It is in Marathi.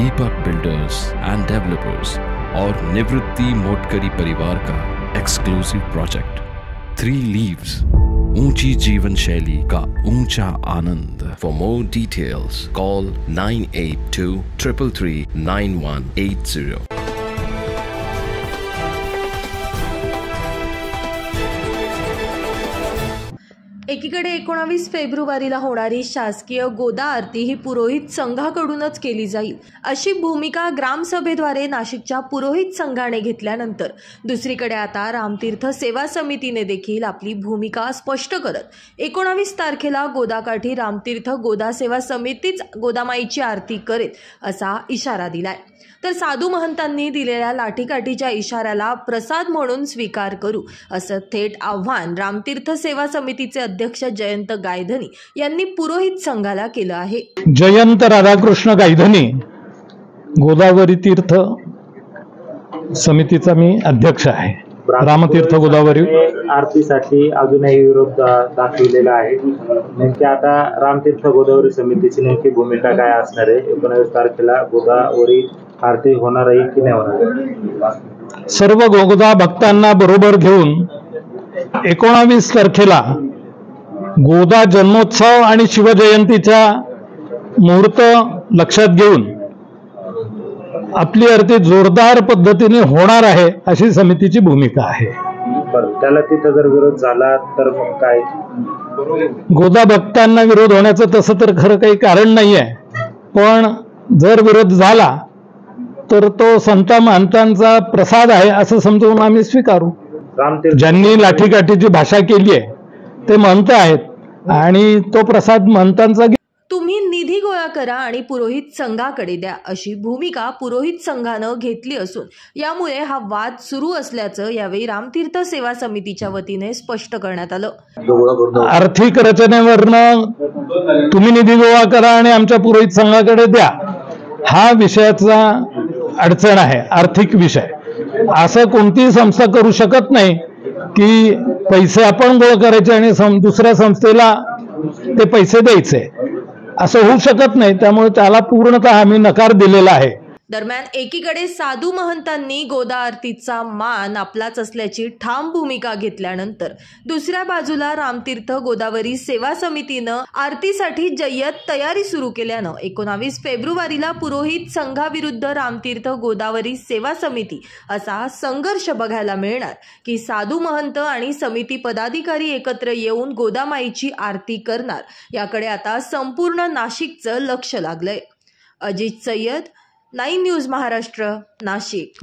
दीपक बिल्डर्स एंड डेवलपर्स और निवृत्ति मोटकरी परिवार का एक्सक्लूसिव प्रोजेक्ट 3 लीव्स, ऊंची जीवन शैली का ऊंचा आनंद। For more details call 9823339180। एकीकडे 19 फेब्रुवारीला होणारी शासकीय गोदा आरती ही पुरोहित संघाकडूनच केली जाईल अशी भूमिका ग्रामसभेद्वारे नाशिकच्या पुरोहित संघाने घेतल्यानंतर दुसरीकडे आता रामतीर्थ सेवा समितीने देखील आपली भूमिका स्पष्ट करत 19 तारखेला गोदाकाठी रामतीर्थ गोदा सेवा समितीच गोदामाईची आरती करेल असा इशारा दिलाय। तर साधू महंतांनी दिलेल्या लाठीकाठीच्या इशाऱ्याला प्रसाद म्हणून स्वीकार करू असं थेट आव्हान रामतीर्थ सेवा समितीचे अध्यक्ष जयंत गायधनी यांनी पुरोहित संघाला केलं आहे। जयंत राधाकृष्ण गायधनी, गोदावरी तीर्थ समितीचा मी अध्यक्ष आहे। रामतीर्थ गोदावरी आरतीसाठी अजूनही विरोध दाखविलेला आहे। नेमकी आता रामतीर्थ गोदावरी समितीची नेमकी भूमिका काय असणार आहे? 19 तारखेला गोदावरी आरती होणार आहे की नाही होणार? सर्व गोदा भक्तांना बरोबर घेऊन 19 तारखेला गोदा जन्मोत्सव आणि शिवजयंतीचा मुहूर्त लक्षात घेऊन आपली आरती जोरदार पद्धतीने होणार आहे अशी समितीची भूमिका आहे। त्याला तिथं जर विरोध झाला तर मग काय? गोदा भक्तांना विरोध होण्याचं तसं तर खरं काही कारण नाही आहे, पण जर विरोध झाला तर तो संत महंतांचा प्रसाद आहे असं समजून आम्ही स्वीकारू। ज्यांनी लाठीकाठीची भाषा केली आहे ते महंत आहेत आणि तो प्रसाद महंतांचा। तुम्ही निधी गोळा करा आणि पुरोहित संघाकडे द्या अशी भूमिका पुरोहित संघानं घेतली असून यामुळे हा वाद सुरू असल्याचं यावेळी रामतीर्थ सेवा समितीच्या वतीने स्पष्ट करण्यात आलं। आर्थिक रचनेवरनं तुम्ही निधी गोळा करा आणि आमच्या पुरोहित संघाकडे द्या हा विषयाचा अडचण आहे, आर्थिक विषय। असं कोणतीही संस्था करू शकत नाही की पैसे आपण गोळा करायचे आणि दुसऱ्या संस्थेला ते पैसे द्यायचे, असं होऊ शकत नाही। त्यामुळे त्याला पूर्णतः आम्ही नकार दिलेला आहे। दरम्यान एकीकडे साधू महंतांनी गोदा आरतीचा मान आपलाच असल्याची ठाम भूमिका घेतल्यानंतर दुसऱ्या बाजूला रामतीर्थ गोदावरी सेवा समितीनं आरतीसाठी जय्यत तयारी सुरू केल्यानं 19 फेब्रुवारीला पुरोहित संघाविरुद्ध रामतीर्थ गोदावरी सेवा समिती असा संघर्ष बघायला मिळणार की साधू महंत आणि समिती पदाधिकारी एकत्र येऊन गोदामाईची आरती करणार याकडे आता संपूर्ण नाशिकचं लक्ष लागलंय। अजित सय्यद, 9 न्यूज महाराष्ट्र, नाशिक।